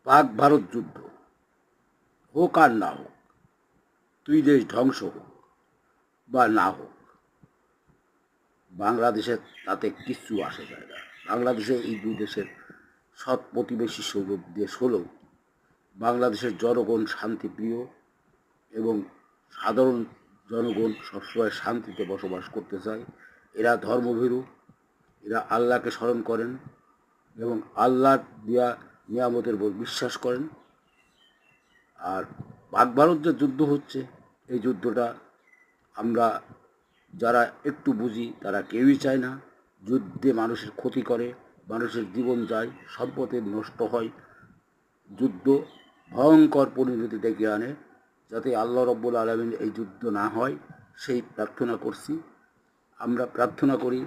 পাক ভারত যুদ্ধ হোক আর না হোক, দুই দেশ ধ্বংস হোক বা না হোক, বাংলাদেশের তাতে কিচ্ছু আসে যায় না। বাংলাদেশে এই দুই দেশের সৎ প্রতিবেশী সৌরভ দেশ হলেও বাংলাদেশের জনগণ শান্তিপ্রিয় এবং সাধারণ জনগণ সবসময় শান্তিতে বসবাস করতে চায়। এরা ধর্মভীরু, এরা আল্লাহকে স্মরণ করেন এবং আল্লাহর দেয়া নিয়ামতের উপর বিশ্বাস করেন। আর পাক ভারত যে যুদ্ধ হচ্ছে, এই যুদ্ধটা আমরা যারা একটু বুঝি তারা কেউই চায় না। যুদ্ধে মানুষের ক্ষতি করে, মানুষের জীবন যায়, সম্পদের নষ্ট হয়। যুদ্ধ ভয়ঙ্কর পরিণতি ডেকে আনে। যাতে আল্লাহ রব্বুল আলামিন এই যুদ্ধ না হয় সেই প্রার্থনা করছি। আমরা প্রার্থনা করি